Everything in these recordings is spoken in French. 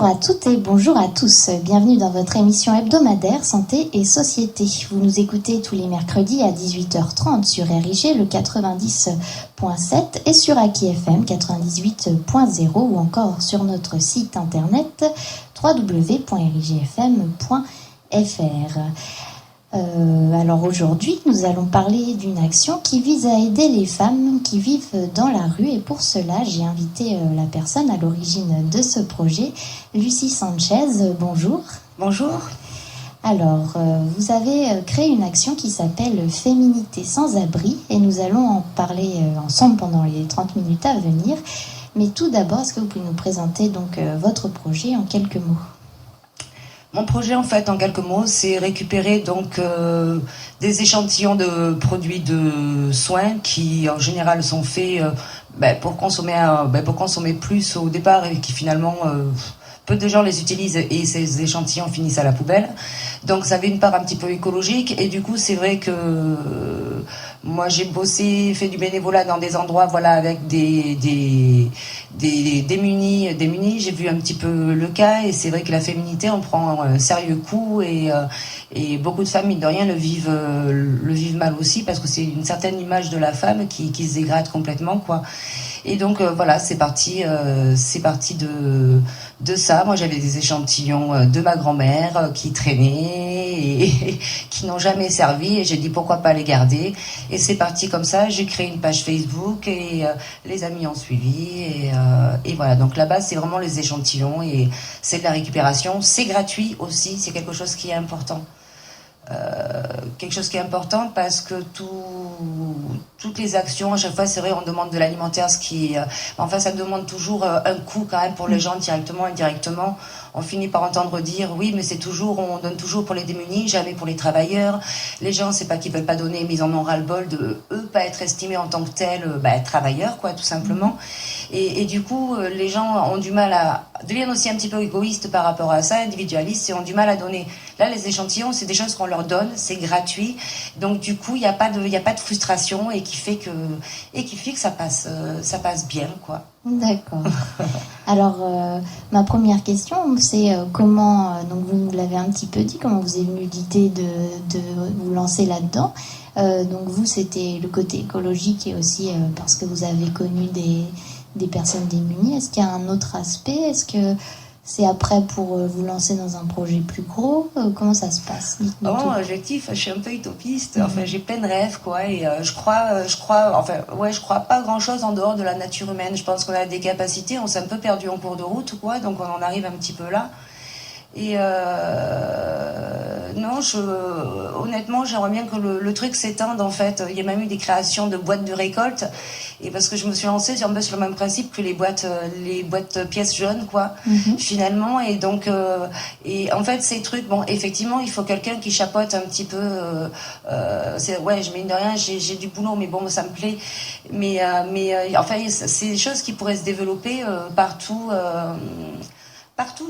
Bonjour à toutes et bonjour à tous. Bienvenue dans votre émission hebdomadaire Santé et Société. Vous nous écoutez tous les mercredis à 18h30 sur RIG le 90.7 et sur Aki FM 98.0 ou encore sur notre site internet www.rigfm.fr. Alors aujourd'hui, nous allons parler d'une action qui vise à aider les femmes qui vivent dans la rue et pour cela, j'ai invité la personne à l'origine de ce projet, Lucie Sanchez. Bonjour. Bonjour. Alors, vous avez créé une action qui s'appelle Féminité sans abri et nous allons en parler ensemble pendant les 30 minutes à venir. Mais tout d'abord, est-ce que vous pouvez nous présenter donc votre projet en quelques mots ? Mon projet, en fait, en quelques mots, c'est récupérer donc des échantillons de produits de soins qui, en général, sont faits pour consommer plus au départ et qui finalement peu de gens les utilisent et ces échantillons finissent à la poubelle. Donc ça avait une part un petit peu écologique et du coup c'est vrai que moi j'ai bossé, fait du bénévolat dans des endroits avec des démunis. J'ai vu un petit peu le cas et c'est vrai que la féminité on prend un sérieux coup et beaucoup de femmes mine de rien le vivent mal aussi parce que c'est une certaine image de la femme qui se dégrade complètement quoi. Et donc c'est parti de ça. Moi j'avais des échantillons de ma grand-mère qui traînaient et qui n'ont jamais servi et j'ai dit pourquoi pas les garder et c'est parti comme ça. J'ai créé une page Facebook et les amis ont suivi et voilà. Donc là-bas c'est vraiment les échantillons et c'est de la récupération. C'est gratuit aussi, c'est quelque chose qui est important. Parce que toutes les actions, à chaque fois, c'est vrai, on demande de l'alimentaire, ça demande toujours un coût quand même pour les gens, directement, indirectement. On finit par entendre dire, oui, mais on donne toujours pour les démunis, jamais pour les travailleurs. Les gens, c'est pas qu'ils veulent pas donner, mais ils en ont ras-le-bol de eux pas être estimés en tant que tels, travailleurs, quoi, tout simplement. Et du coup, les gens ont du mal deviennent aussi un petit peu égoïstes par rapport à ça, individualistes, et ont du mal à donner. Là, les échantillons, c'est des choses qu'on leur donne, c'est gratuit. Donc, du coup, il n'y a pas de frustration et qui fait que ça passe bien, quoi. D'accord. Alors, ma première question, c'est comment, donc vous nous l'avez un petit peu dit, comment vous est venue l'idée de vous lancer là-dedans. Donc vous, c'était le côté écologique et aussi parce que vous avez connu des personnes démunies. Est-ce qu'il y a un autre aspect ? Est-ce que c'est après pour vous lancer dans un projet plus gros ? Comment ça se passe ? Mon objectif, je suis un peu utopiste. Enfin, j'ai plein de rêves, quoi. Et je crois pas grand-chose en dehors de la nature humaine. Je pense qu'on a des capacités. On s'est un peu perdu en cours de route, quoi. Donc on en arrive un petit peu là. Et honnêtement, j'aimerais bien que le truc s'étende en fait. Il y a même eu des créations de boîtes de récolte, et parce que je me suis lancée sur le même principe que les boîtes pièces jaunes, quoi. Finalement, et donc et en fait ces trucs, bon, effectivement, il faut quelqu'un qui chapeaute un petit peu. Je mine de rien, j'ai du boulot, mais bon, ça me plaît. Mais c'est des choses qui pourraient se développer partout,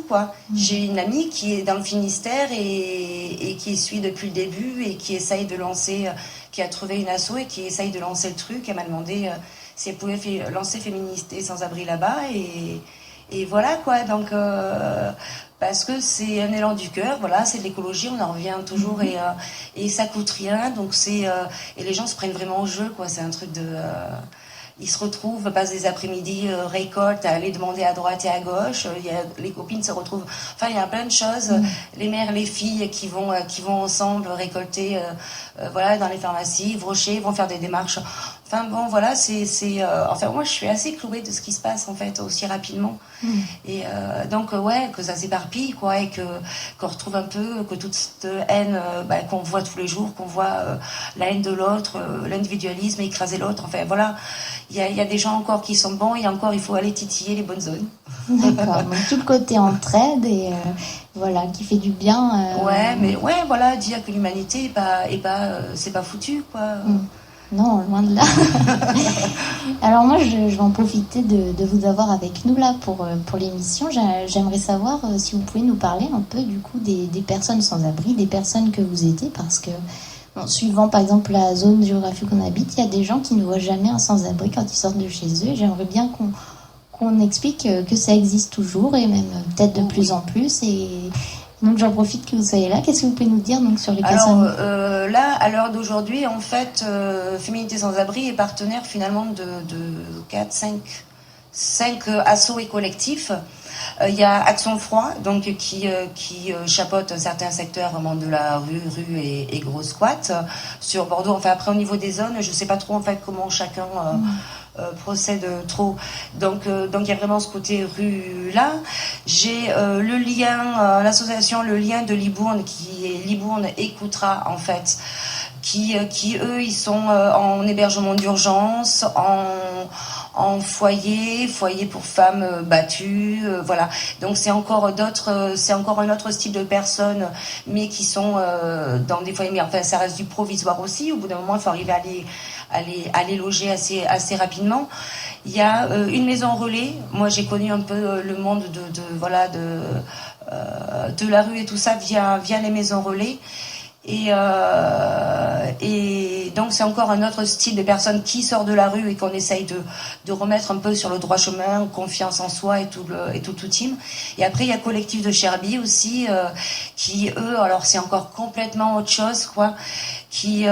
quoi. J'ai une amie qui est dans le Finistère et qui suit depuis le début et qui essaye de lancer, qui a trouvé une asso et qui essaye de lancer le truc. Elle m'a demandé si elle pouvait lancer Féminité sans abri là-bas et voilà quoi. Donc parce que c'est un élan du cœur, voilà, c'est de l'écologie, on en revient toujours et ça coûte rien, donc et les gens se prennent vraiment au jeu, quoi. C'est un truc de ils se retrouvent, passent des après-midi récoltes, à aller demander à droite et à gauche. Les copines se retrouvent. Enfin, il y a plein de choses. Les mères, les filles qui vont ensemble récolter, dans les pharmacies, brocher, vont faire des démarches. Enfin bon, voilà, moi, je suis assez clouée de ce qui se passe en fait aussi rapidement. Et donc que ça s'éparpille, quoi, et qu'on retrouve un peu que toute cette haine qu'on voit tous les jours, qu'on voit la haine de l'autre, l'individualisme, écraser l'autre. Enfin voilà. Il y a des gens encore qui sont bons et encore il faut aller titiller les bonnes zones. D'accord, donc tout le côté entraide et qui fait du bien. Dire que l'humanité c'est pas foutu, quoi. Non, loin de là. Alors moi, je vais en profiter de vous avoir avec nous là pour l'émission. J'aimerais savoir si vous pouvez nous parler un peu du coup des personnes sans abri, des personnes que vous aidez, parce que suivant par exemple la zone géographique qu'on habite, il y a des gens qui ne voient jamais un sans-abri quand ils sortent de chez eux. Et j'aimerais bien qu'on explique que ça existe toujours et même peut-être de plus en plus. Et donc j'en profite que vous soyez là. Qu'est-ce que vous pouvez nous dire donc sur les personnes? Alors là, à l'heure d'aujourd'hui, en fait, Féminité sans abri est partenaire finalement de 4, 5 assos et collectifs. Il y a Action Froid, donc qui chapeaute certains secteurs vraiment de la rue et gros squat sur Bordeaux. Enfin après au niveau des zones, je sais pas trop en fait comment chacun procède trop. Donc il y a vraiment ce côté rue là. J'ai le lien, l'association Le Lien de Libourne qui est Libourne écoutera en fait. Qui eux, ils sont en hébergement d'urgence, en foyer pour femmes battues, voilà. Donc c'est encore un autre style de personnes, mais qui sont dans des foyers. Mais enfin, ça reste du provisoire aussi. Au bout d'un moment, il faut arriver à les loger assez rapidement. Il y a une maison relais. Moi, j'ai connu un peu le monde de la rue et tout ça via les maisons relais. Et donc c'est encore un autre style de personne qui sort de la rue et qu'on essaye de remettre un peu sur le droit chemin, confiance en soi et tout team. Et après il y a Collectif de Cherby aussi qui eux, alors c'est encore complètement autre chose quoi, qui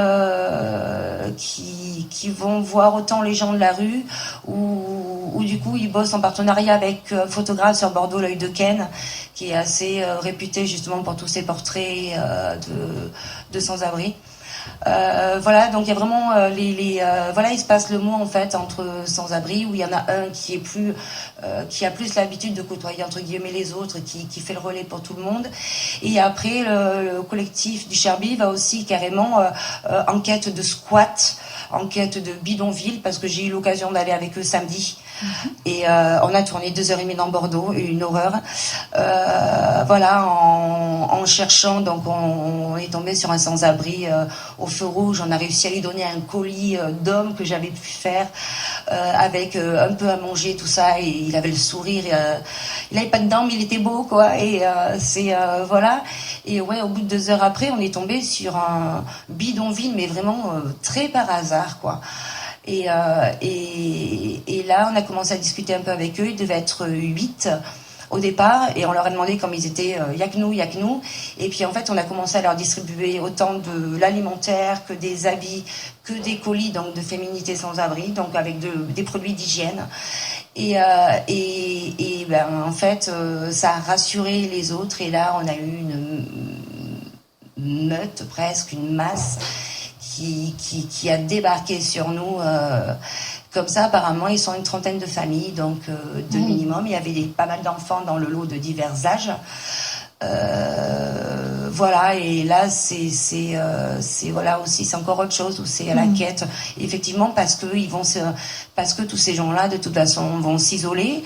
vont voir autant les gens de la rue ou du coup ils bossent en partenariat avec un photographe sur Bordeaux, l'Œil de Ken, qui est assez réputé justement pour tous ses portraits de sans-abri. Voilà, donc il y a vraiment voilà, il se passe le mot en fait entre sans-abri où il y en a un qui a plus l'habitude de côtoyer entre guillemets les autres, qui fait le relais pour tout le monde. Et après le collectif du Cherby va aussi carrément en quête de squat, en quête de bidonville, parce que j'ai eu l'occasion d'aller avec eux samedi. Et on a tourné 2h30 dans Bordeaux, une horreur. Voilà, en cherchant, donc on est tombé sur un sans-abri au feu rouge. On a réussi à lui donner un colis d'homme que j'avais pu faire avec un peu à manger, tout ça. Et il avait le sourire. Il n'avait pas de dents, mais il était beau, quoi. Et voilà. Et ouais, au bout de 2 heures après, on est tombé sur un bidonville, mais vraiment très par hasard, quoi. Et là, on a commencé à discuter un peu avec eux. Ils devaient être 8 au départ. Et on leur a demandé, comme ils étaient, y'a que nous. Et puis, en fait, on a commencé à leur distribuer autant de l'alimentaire que des habits, que des colis, donc de Féminité sans abri, donc avec des produits d'hygiène. Et ben, en fait, ça a rassuré les autres. Et là, on a eu une meute, presque, une masse qui a débarqué sur nous comme ça. Apparemment ils sont une trentaine de familles, donc de minimum. Il y avait pas mal d'enfants dans le lot de divers âges. Voilà, et là c'est voilà aussi, c'est encore autre chose où c'est à la quête, effectivement, parce que tous ces gens-là de toute façon vont s'isoler,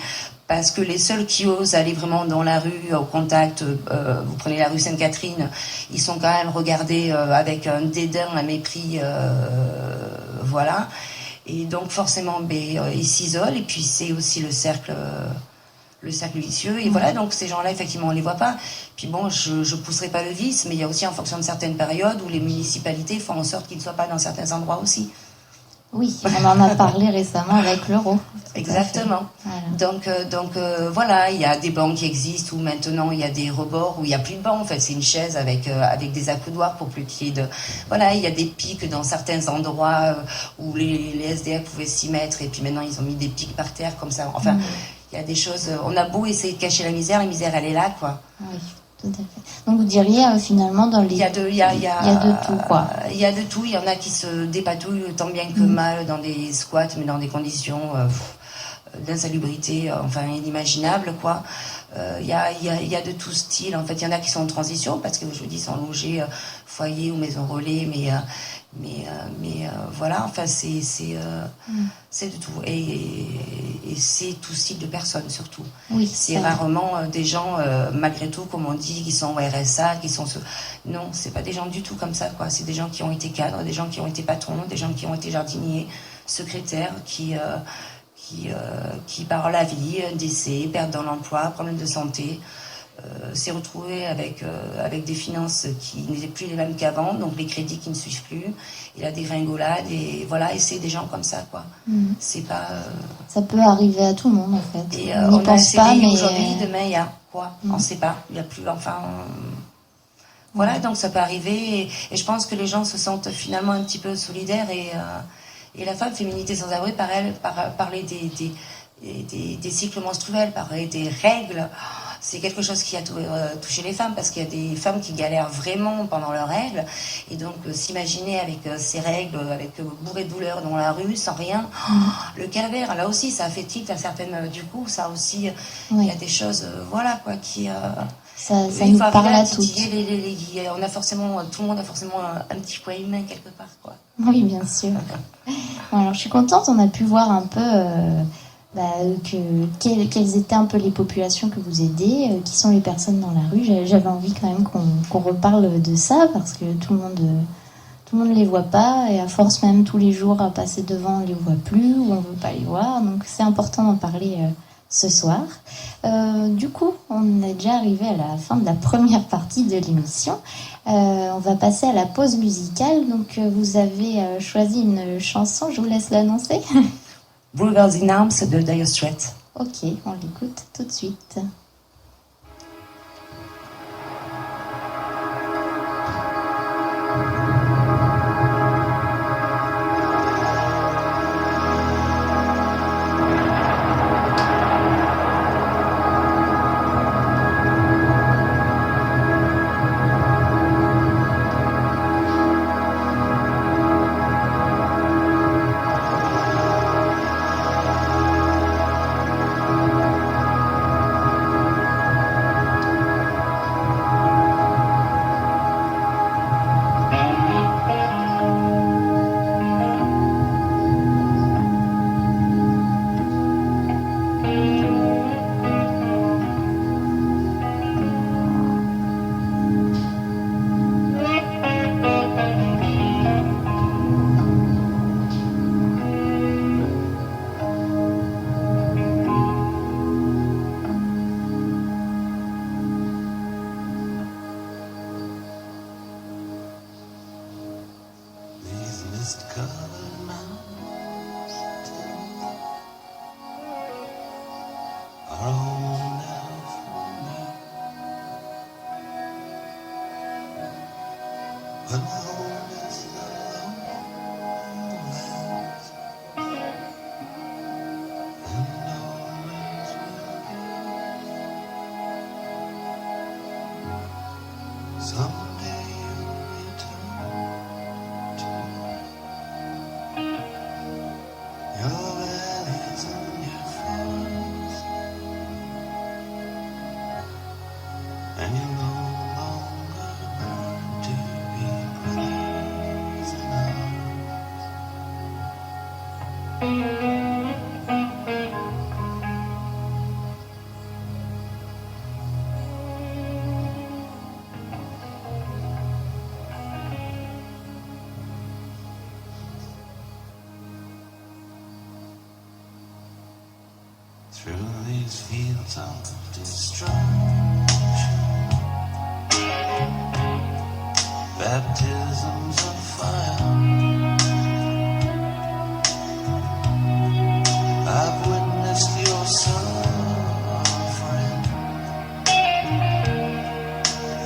parce que les seuls qui osent aller vraiment dans la rue, au contact, vous prenez la rue Sainte-Catherine, ils sont quand même regardés avec un dédain, un mépris, voilà. Et donc forcément, ils s'isolent, et puis c'est aussi le cercle vicieux. Et voilà, donc ces gens-là, effectivement, on les voit pas. Puis bon, je pousserai pas le vice, mais il y a aussi en fonction de certaines périodes où les municipalités font en sorte qu'ils ne soient pas dans certains endroits aussi. Oui, on en a parlé récemment avec l'euro. Exactement. Voilà. Donc voilà, il y a des bancs qui existent où maintenant il y a des rebords où il n'y a plus de bancs. En fait, c'est une chaise avec des accoudoirs pour plus qu'il y ait de... Voilà, il y a des pics dans certains endroits où les SDF pouvaient s'y mettre, et puis maintenant ils ont mis des pics par terre comme ça. Enfin, il y a des choses... On a beau essayer de cacher la misère elle est là, quoi. Oui. Tout à fait. Donc vous diriez finalement dans les... Il y a de tout, quoi. Il y a de tout. Il y en a qui se dépatouillent tant bien que mal dans des squats, mais dans des conditions d'insalubrité, enfin inimaginables, quoi. Il y a de tout style. En fait, il y en a qui sont en transition parce que je vous dis, sont logés foyer ou maison relais, mais voilà. Enfin, c'est de tout, et c'est tout style de personnes surtout. Oui, c'est rarement des gens malgré tout, comme on dit, qui sont au RSA, qui sont non, c'est pas des gens du tout comme ça, quoi. C'est des gens qui ont été cadres, des gens qui ont été patrons, des gens qui ont été jardiniers, secrétaires, qui par la vie, décès, perte dans l'emploi, problème de santé, s'est retrouvé avec des finances qui n'étaient plus les mêmes qu'avant, donc les crédits qui ne suivent plus, et la dégringolade, et voilà, et c'est des gens comme ça, quoi. C'est pas... Ça peut arriver à tout le monde, en fait. Et on n'y pense pas, mais... aujourd'hui, demain, il y a quoi on ne sait pas, il n'y a plus, enfin... Voilà, donc ça peut arriver, et je pense que les gens se sentent finalement un petit peu solidaires, et la femme féminité sans abri, parler des cycles menstruels, parler des règles, c'est quelque chose qui a touché les femmes, parce qu'il y a des femmes qui galèrent vraiment pendant leurs règles, et donc s'imaginer avec ces règles, avec bourré de douleurs dans la rue, sans rien, le calvaire, là aussi, ça fait tilt à certaines, du coup, ça aussi, il y a des choses, voilà, quoi, qui... ça nous parle à toutes. On a forcément, tout le monde a forcément un petit poids humain quelque part, quoi. Oui, bien sûr. Bon, alors, je suis contente, on a pu voir un peu... quelles étaient un peu les populations que vous aidez, qui sont les personnes dans la rue. J'avais envie quand même qu'on reparle de ça, parce que tout le monde ne les voit pas, et à force même tous les jours à passer devant, on ne les voit plus, ou on ne veut pas les voir, donc c'est important d'en parler ce soir. Du coup, on est déjà arrivé à la fin de la première partie de l'émission. On va passer à la pause musicale, donc vous avez choisi une chanson, je vous laisse l'annoncer. Brothers in Arms de Dire Straits. Ok, on l'écoute tout de suite. Through these fields of destruction, baptisms of fire, I've witnessed your suffering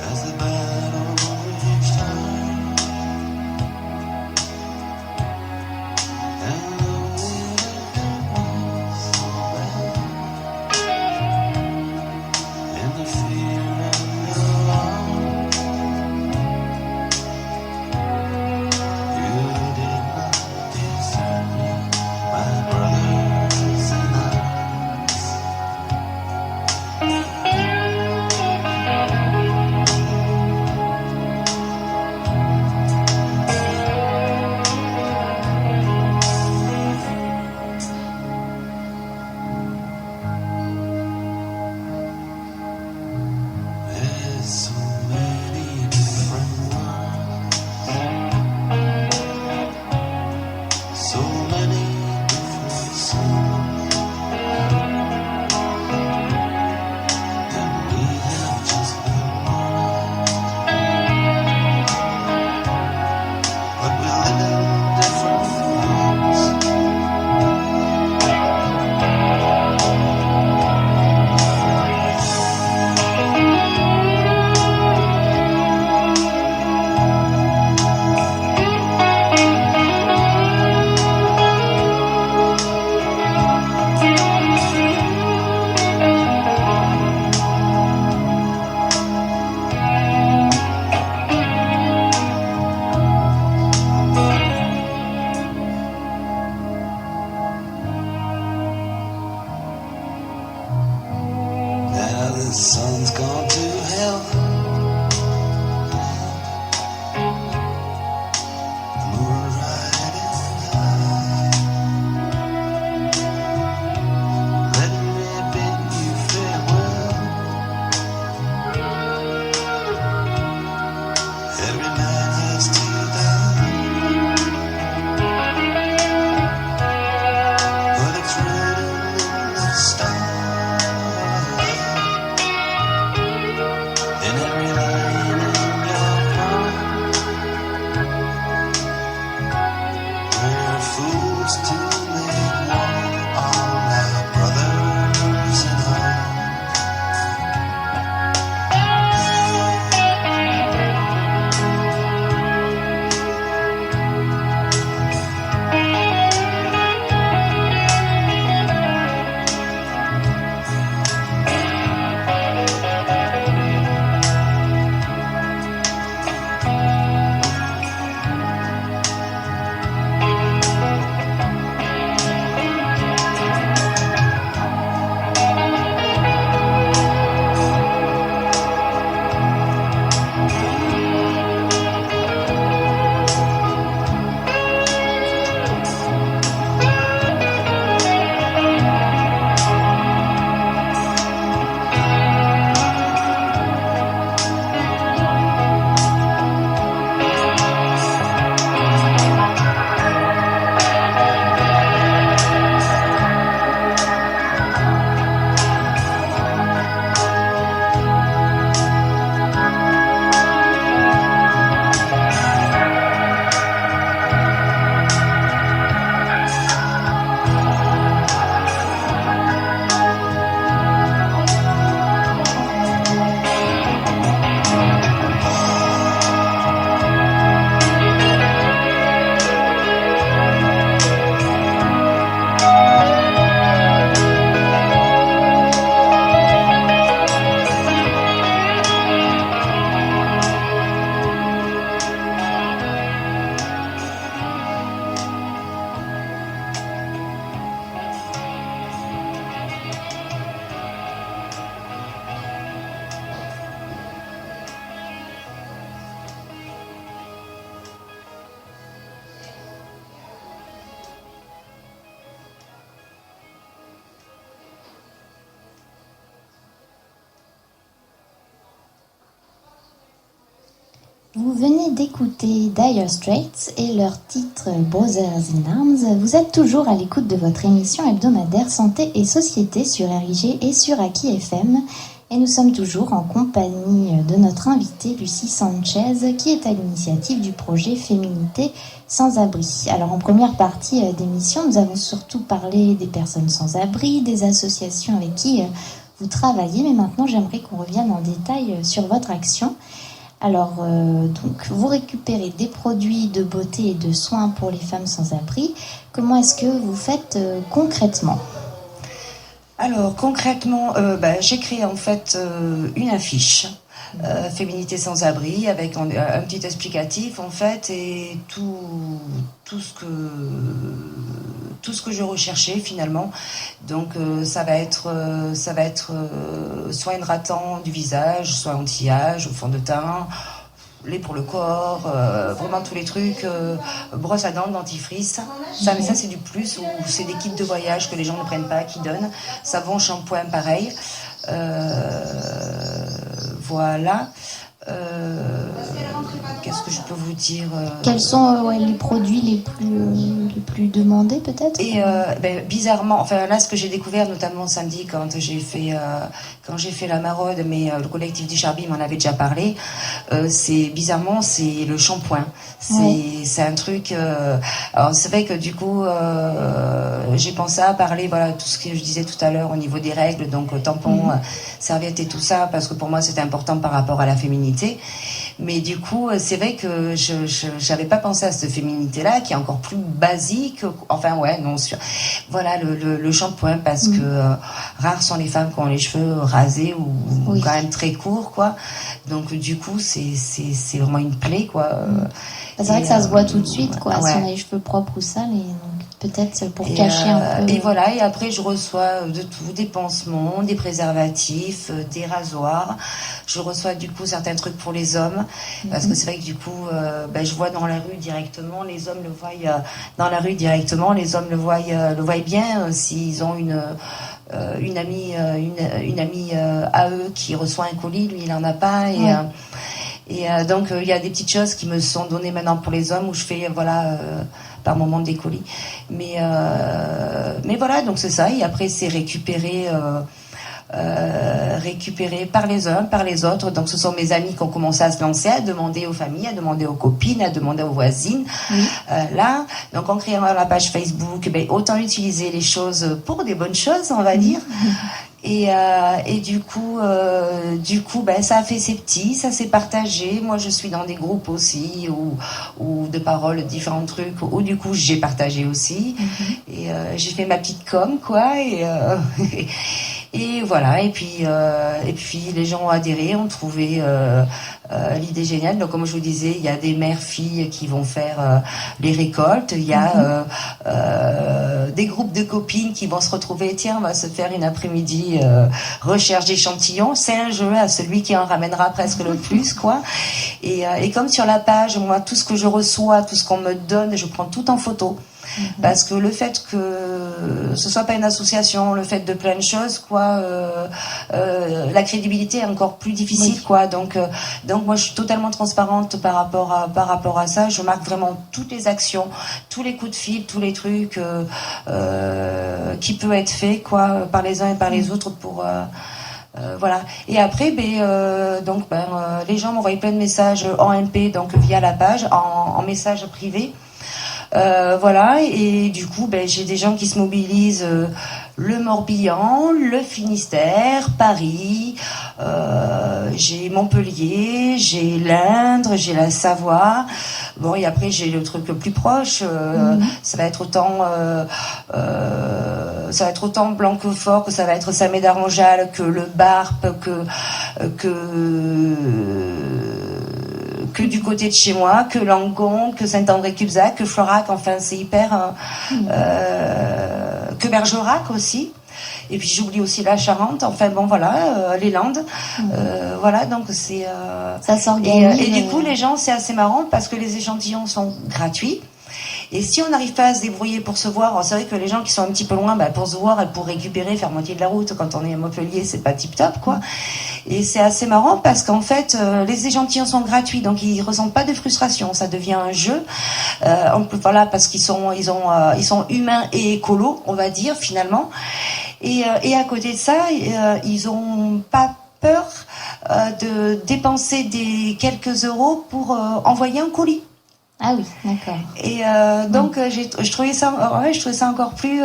as the battle raged high, and the wind was so bad, and the fear and the alarm Vous venez d'écouter Dire Straits et leur titre Brothers in Arms. Vous êtes toujours à l'écoute de votre émission hebdomadaire Santé et Société sur RIG et sur Aki FM. Et nous sommes toujours en compagnie de notre invitée Lucie Sanchez qui est à l'initiative du projet Féminité sans abri. Alors en première partie d'émission, nous avons surtout parlé des personnes sans abri, des associations avec qui vous travaillez. Mais maintenant, j'aimerais qu'on revienne en détail sur votre action. Alors, donc, vous récupérez des produits de beauté et de soins pour les femmes sans abri. Comment est-ce que vous faites concrètement ? Alors, concrètement, j'ai créé en fait une affiche, Féminité sans abri, avec un petit explicatif en fait, et tout ce que je recherchais finalement. Donc ça va être soit hydratant du visage, soit anti-âge, fond de teint, lait pour le corps, vraiment tous les trucs, brosse à dents, dentifrice. Ça, mais ça c'est du plus, ou c'est des kits de voyage que les gens ne prennent pas, qui donnent. Savon, shampoing, pareil. Voilà. Qu'est-ce que je peux vous dire Quels sont les produits les plus demandés peut-être ? Et bizarrement, enfin là, ce que j'ai découvert notamment samedi quand j'ai fait la maraude, mais le collectif du Charby m'en avait déjà parlé. C'est bizarrement, c'est le shampoing. C'est un truc. Alors c'est vrai que du coup, j'ai pensé à parler, voilà, tout ce que je disais tout à l'heure au niveau des règles, donc tampons, serviettes et tout ça, parce que pour moi c'était important par rapport à la féminité. Mais du coup, c'est vrai que je n'avais pas pensé à cette féminité-là, qui est encore plus basique. Enfin, ouais, non, voilà, le shampoing, parce que rares sont les femmes qui ont les cheveux rasés ou quand même très courts, quoi. Donc, du coup, c'est vraiment une plaie, quoi. C'est vrai que ça se voit tout de suite, quoi, si on a les cheveux propres ou sales, et donc peut-être pour cacher un peu. Et voilà, et après je reçois de tout, des pansements, des préservatifs, des rasoirs. Je reçois du coup certains trucs pour les hommes, parce que c'est vrai que du coup, je vois dans la rue directement, les hommes le voient dans la rue directement, les hommes le voient bien s'ils ont une amie à eux qui reçoit un colis, lui il en a pas, et donc il y a des petites choses qui me sont données maintenant pour les hommes où je fais par moment des colis, mais voilà, donc c'est ça, et après c'est récupéré par les uns, par les autres. Donc ce sont mes amis qui ont commencé à se lancer, à demander aux familles, à demander aux copines, à demander aux voisines. Là, donc en créant la page Facebook, autant utiliser les choses pour des bonnes choses, on va dire. Et du coup, ça a fait ses petits, ça s'est partagé. Moi, je suis dans des groupes aussi où de paroles, différents trucs, où du coup, j'ai partagé aussi. Et j'ai fait ma petite com, quoi. Et voilà. Et puis les gens ont adhéré, ont trouvé l'idée géniale. Donc, comme je vous disais, il y a des mères-filles qui vont faire les récoltes. Il y a des groupes de copines qui vont se retrouver. Tiens, on va se faire une après-midi recherche d'échantillons. C'est un jeu à celui qui en ramènera presque le plus, quoi. Et comme sur la page, moi, tout ce que je reçois, tout ce qu'on me donne, je prends tout en photo. Parce que le fait que ce soit pas une association, le fait de plein de choses, quoi, la crédibilité est encore plus difficile, quoi. Donc moi je suis totalement transparente par rapport à ça. Je marque vraiment toutes les actions, tous les coups de fil, tous les trucs qui peuvent être faits, quoi, par les uns et par les autres pour voilà. Et après, les gens m'envoient plein de messages en MP, donc via la page, en message privé. Voilà, et du coup, j'ai des gens qui se mobilisent, le Morbihan, le Finistère, Paris, j'ai Montpellier, j'ai l'Indre, j'ai la Savoie. Bon, et après j'ai le truc le plus proche. Ça va être autant Blanquefort, que ça va être Saint-Médard-en-Jalles, que le Barp, que du côté de chez moi, que Langon, que Saint-André-Cubzac, que Florac, enfin c'est hyper... que Bergerac aussi. Et puis j'oublie aussi la Charente, enfin bon voilà, les Landes. Voilà, donc c'est... Ça s'organise. Et du coup les gens, c'est assez marrant parce que les échantillons sont gratuits. Et si on n'arrive pas à se débrouiller pour se voir, c'est vrai que les gens qui sont un petit peu loin, pour se voir et pour récupérer, faire moitié de la route quand on est à Montpellier, c'est pas tip top, quoi. Et c'est assez marrant parce qu'en fait, les échantillons sont gratuits, donc ils ressentent pas de frustration. Ça devient un jeu. Voilà, parce ils sont humains et écolos, on va dire finalement. Et à côté de ça, ils ont pas peur de dépenser des quelques euros pour envoyer un colis. Ah oui, d'accord. Et donc je trouvais ça encore plus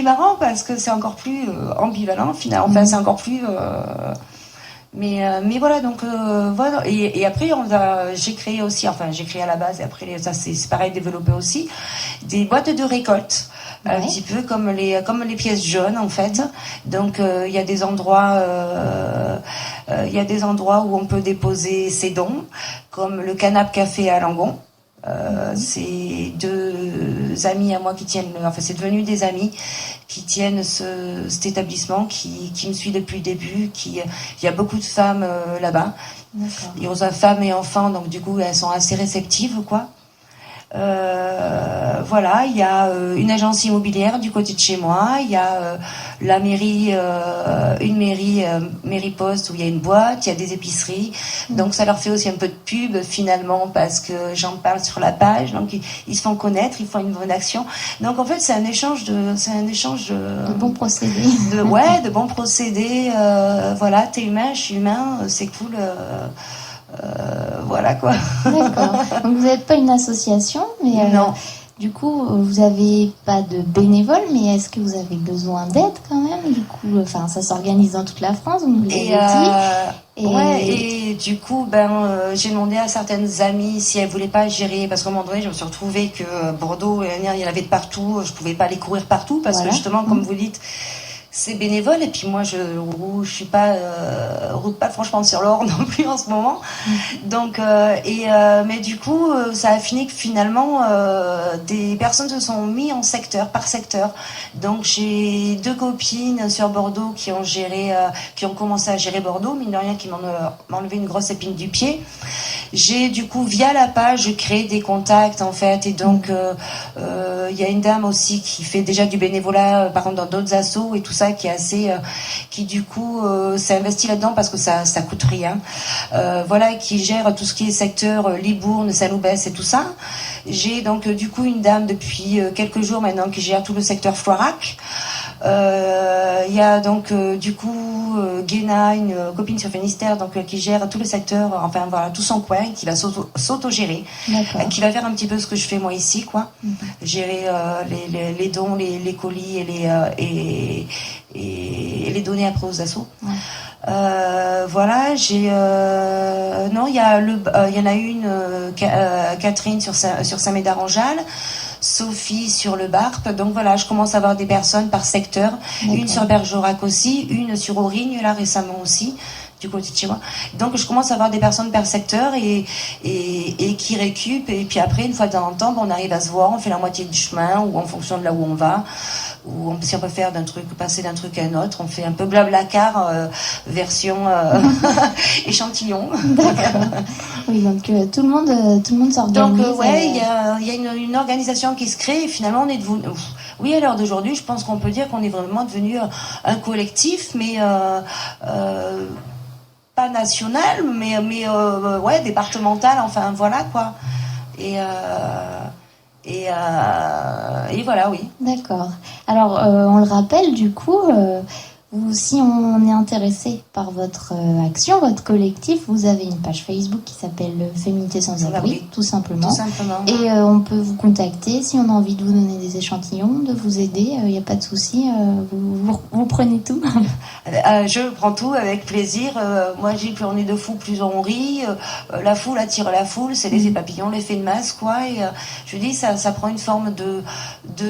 marrant parce que c'est encore plus ambivalent finalement. Enfin, c'est encore plus mais voilà, donc voilà. Et après j'ai créé à la base, et après ça c'est pareil, développé aussi des boîtes de récolte. Ouais. Un petit peu comme les pièces jaunes en fait. Donc il y a des endroits où on peut déposer ses dons, comme le Canap Café à Langon. C'est deux amis à moi qui tiennent, c'est devenu des amis qui tiennent cet établissement, qui me suit depuis le début. Il y a beaucoup de femmes là-bas. D'accord. Ils reçoivent femmes et enfants, donc du coup elles sont assez réceptives, quoi. Voilà, il y a une agence immobilière du côté de chez moi, il y a la mairie, une mairie poste où il y a une boîte, il y a des épiceries, donc ça leur fait aussi un peu de pub finalement parce que j'en parle sur la page, donc ils se font connaître, ils font une bonne action, donc en fait c'est un échange de bons procédés, de bons procédés, voilà, t'es humain, je suis humain, c'est cool. Voilà quoi. D'accord. Donc vous n'êtes pas une association, mais non. Du coup, vous n'avez pas de bénévoles, mais est-ce que vous avez besoin d'aide quand même? Du coup, ça s'organise dans toute la France, vous nous l'avez dit. Et du coup, j'ai demandé à certaines amies si elles voulaient pas gérer, parce qu'à un moment donné, je me suis retrouvée que Bordeaux, il y en avait de partout, je pouvais pas aller courir partout, parce que justement, comme vous dites, c'est bénévole, et puis moi je suis pas roule pas franchement sur l'or non plus en ce moment. Donc mais du coup ça a fini que finalement des personnes se sont mis en secteur par secteur. Donc j'ai deux copines sur Bordeaux qui ont commencé à gérer Bordeaux, mine de rien, qui m'ont enlevé une grosse épine du pied. J'ai du coup via la page créé des contacts en fait, et donc il y a une dame aussi qui fait déjà du bénévolat par contre dans d'autres assos et tout ça, qui est assez qui du coup s'est investi là-dedans parce que ça coûte rien, voilà, qui gère tout ce qui est secteur Libourne, Saint-Loubès et tout ça. J'ai donc du coup une dame depuis quelques jours maintenant qui gère tout le secteur Floirac. Il y a donc du coup Guéna, une copine sur Finistère, donc qui gère tout le secteur, enfin voilà, tout son coin, qui va s'auto-gérer, qui va faire un petit peu ce que je fais moi ici, quoi. Gérer les dons, les colis et les donner après aux assos. Voilà, non, il y en a une, Catherine sur Saint-Médard-en-Jalles, Sophie sur le Barp. Donc voilà, je commence à avoir des personnes par secteur. Une sur Bergerac aussi, une sur Aurigne là récemment aussi, du côté de chez moi. Donc je commence à avoir des personnes par secteur et qui récupent, et puis après une fois de temps en temps on arrive à se voir, on fait la moitié du chemin, ou en fonction de là où on va, ou si on peut faire passer d'un truc à un autre, on fait un peu blablacar version échantillon. D'accord. Oui, donc tout le monde s'organise. Donc il y a une organisation qui se crée, et finalement on est devenu, oui, à l'heure d'aujourd'hui, je pense qu'on peut dire qu'on est vraiment devenu un collectif, mais pas national, mais départemental, enfin voilà quoi. Et voilà, oui. D'accord. Alors, on le rappelle, du coup, si on est intéressé par votre action, votre collectif, vous avez une page Facebook qui s'appelle Féminité sans abri, tout simplement. Tout simplement. Et on peut vous contacter si on a envie de vous donner des échantillons, de vous aider. Il n'y a pas de souci. Vous prenez tout. Je prends tout avec plaisir. Moi, j'ai plus on est de fous, plus on rit. La foule attire la foule. C'est l'effet papillon, l'effet de masse, quoi. Et je dis, ça prend une forme de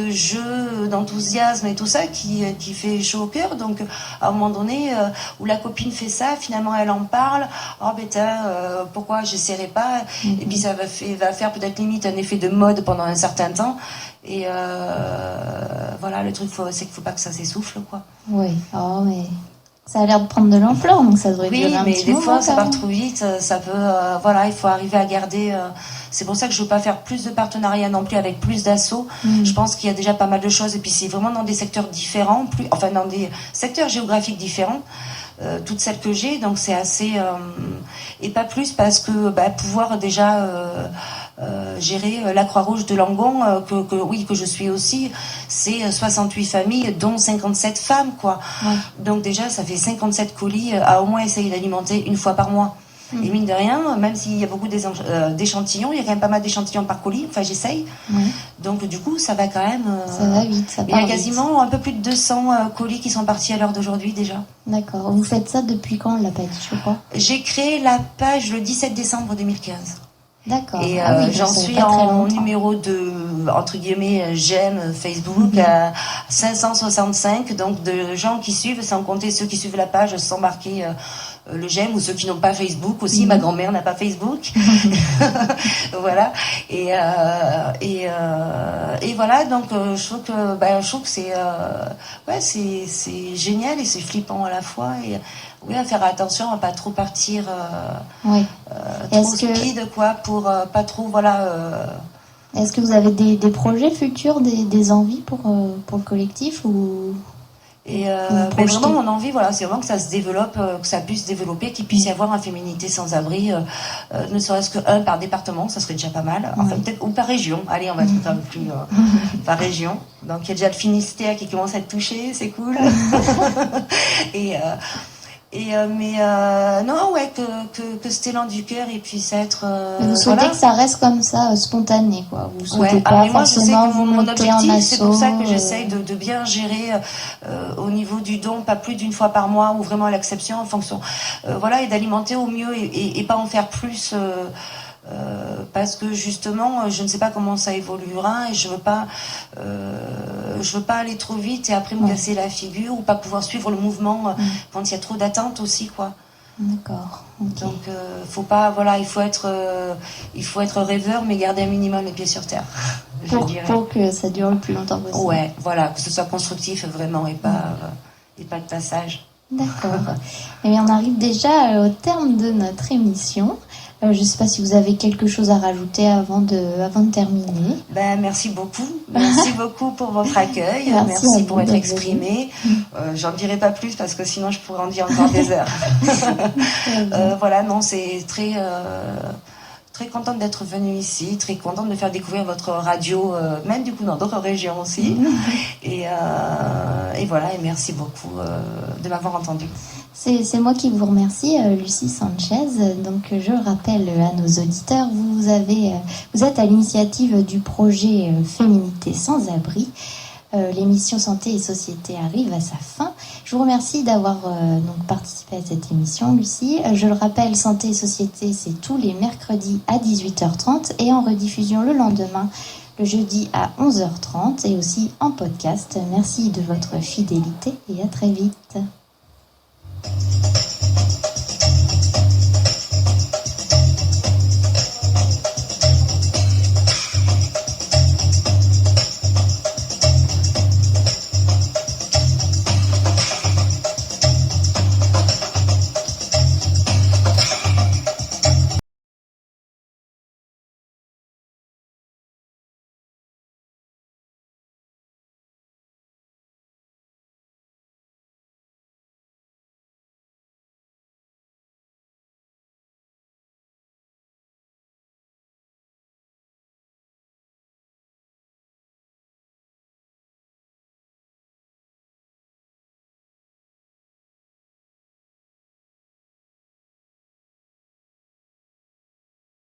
jeu, d'enthousiasme et tout ça qui fait chaud au cœur. Donc, à un moment donné, où la copine fait ça, finalement, elle en parle. Oh, pourquoi j'essaierai pas? Et puis, ça va faire peut-être limite un effet de mode pendant un certain temps. Et voilà, le truc, c'est qu'il faut pas que ça s'essouffle, quoi. Oui, mais Ça a l'air de prendre de l'ampleur, donc ça devrait durer un mais petit des moment. fois ça quand part même. trop vite, ça peut, voilà, il faut arriver à garder. C'est pour ça que je veux pas faire plus de partenariats non plus avec plus d'assauts. Je pense qu'il y a déjà pas mal de choses, et puis c'est vraiment dans des secteurs différents, enfin dans des secteurs géographiques différents. Toutes celles que j'ai, donc c'est assez et pas plus, parce que pouvoir déjà gérer la Croix-Rouge de Langon, que je suis aussi, c'est 68 familles dont 57 femmes, quoi. Ouais. Donc déjà ça fait 57 colis à au moins essayer d'alimenter une fois par mois. Et mine de rien, même s'il y a beaucoup d'échantillons, il y a quand même pas mal d'échantillons par colis, enfin j'essaye. Ouais. Donc du coup ça va quand même. Ça va vite, ça Il y part a vite. quasiment un peu plus de 200 colis qui sont partis à l'heure d'aujourd'hui déjà. D'accord. Vous faites ça depuis quand, on l'a pas dit, je crois. J'ai créé la page le 17 décembre 2015. D'accord. Et Ah oui, donc j'en ça fait suis pas très en longtemps. numéro de, entre guillemets, j'aime Facebook, à 565, donc de gens qui suivent, sans compter ceux qui suivent la page sans marquer le j'aime, ou ceux qui n'ont pas Facebook aussi. Ma grand-mère n'a pas Facebook. Voilà. Et voilà, donc je trouve que c'est c'est génial, et c'est flippant à la fois. Et oui, à faire attention à pas trop partir Ouais. trop Est-ce que- speed, quoi, pour pas trop, voilà. Est-ce que vous avez des projets futurs, des envies pour le collectif ou Et Vous projetez. vraiment, mon envie, voilà, c'est vraiment que ça se développe, que ça puisse se développer, qu'il puisse y avoir un féminité sans abri, ne serait-ce qu'un par département, ça serait déjà pas mal. Enfin, peut-être, ou par région. Allez, on va être un peu plus par région. Donc, il y a déjà le Finistère qui commence à être touché, c'est cool. Non, ouais, que cet élan du cœur, il puisse être. vous souhaitez Voilà. que ça reste comme ça, spontané, quoi. Vous souhaitez Ouais, pas mais moi je sais forcément que vous mon monter en objectif, c'est pour ça que assaut, j'essaye de bien gérer au niveau du don, pas plus d'une fois par mois, ou vraiment à l'exception en fonction. Voilà, et d'alimenter au mieux, et pas en faire plus. Parce que justement, je ne sais pas comment ça évoluera, et je veux pas aller trop vite et après me casser la figure, ou pas pouvoir suivre le mouvement quand il y a trop d'attentes aussi, quoi. D'accord. Ok. Donc, faut pas, voilà, il faut être rêveur, mais garder un minimum les pieds sur terre. Je dirais. Pour que ça dure le plus longtemps possible. Ouais, voilà, que ce soit constructif vraiment, et pas de passage. D'accord. Et bien, on arrive déjà au terme de notre émission. Je ne sais pas si vous avez quelque chose à rajouter avant de terminer. Merci beaucoup. Merci beaucoup pour votre accueil. Merci à vous pour être d'être exprimé. J'en dirai pas plus parce que sinon je pourrais en dire encore des heures. Voilà, non, c'est très contente d'être venue ici, très contente de faire découvrir votre radio, même du coup dans d'autres régions aussi. Et voilà, et merci beaucoup de m'avoir entendu. C'est moi qui vous remercie, Lucie Sanchez. Donc, je rappelle à nos auditeurs, vous êtes à l'initiative du projet Féminité sans abri. L'émission Santé et Société arrive à sa fin. Je vous remercie d'avoir donc participé à cette émission, Lucie. Je le rappelle, Santé et Société, c'est tous les mercredis à 18h30 et en rediffusion le lendemain, le jeudi à 11h30, et aussi en podcast. Merci de votre fidélité et à très vite.